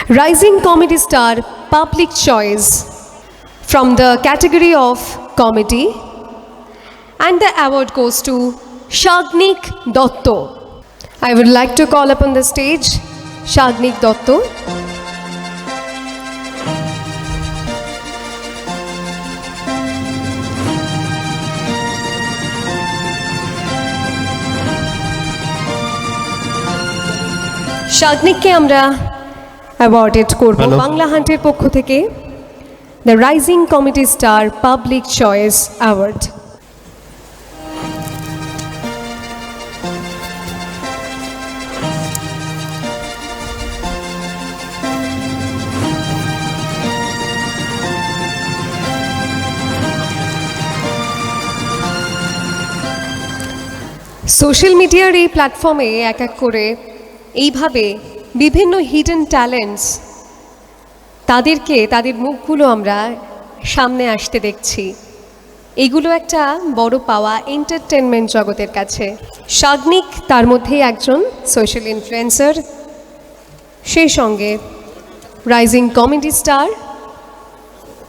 Rising Comedy Star Public Choice from the category of comedy, and the award goes to Shagnik Dotto. I would like to call upon the stage Shagnik Dotto. শাগনিককে আমরা awarded করব বাংলা হান্টের পক্ষ থেকে the rising comedy star public choice award. Social মিডিয়ার এই প্ল্যাটফর্মে এক এক করে এইভাবে বিভিন্ন হিডেন ট্যালেন্টস তাদের মুখগুলো আমরা সামনে আসতে দেখছি। এগুলো একটা বড় পাওয়া এন্টারটেনমেন্ট জগতের কাছে। শাগনিক তার মধ্যেই একজন সোশ্যাল ইনফ্লুয়েন্সার, সেই সঙ্গে রাইজিং কমেডি স্টার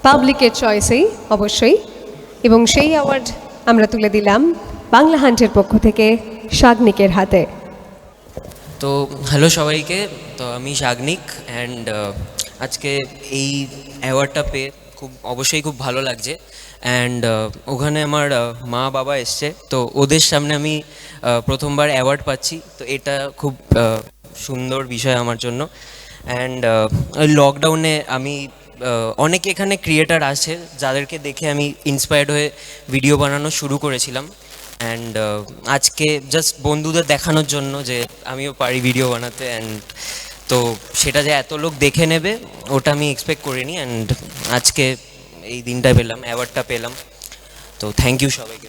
পাবলিকের চয়েসেই অবশ্যই, এবং সেই অ্যাওয়ার্ড আমরা তুলে দিলাম বাংলা হান্টের পক্ষ থেকে শাগনিকের হাতে। তো হ্যালো সবাইকে, তো আমি শাগনিক অ্যান্ড আজকে এই অ্যাওয়ার্ডটা পেয়ে অবশ্যই খুব ভালো লাগছে। অ্যান্ড ওখানে আমার মা বাবা এসছে, তো ওদের সামনে আমি প্রথমবার অ্যাওয়ার্ড পাচ্ছি, তো এটা খুব সুন্দর বিষয় আমার জন্য। অ্যান্ড লকডাউনে আমি অনেক এখানে ক্রিয়েটার আছে যাদেরকে দেখে আমি ইন্সপায়ার্ড হয়ে ভিডিও বানানো শুরু করেছিলাম। অ্যান্ড আজকে জাস্ট বন্ধুদের দেখানোর জন্য যে আমিও পারি ভিডিও বানাতে, অ্যান্ড তো সেটা যে এত লোক দেখে নেবে ওটা আমি এক্সপেক্ট করিনি। অ্যান্ড আজকে এই দিনটা পেলাম, অ্যাওয়ার্ডটা পেলাম, তো থ্যাংক ইউ সবাইকে।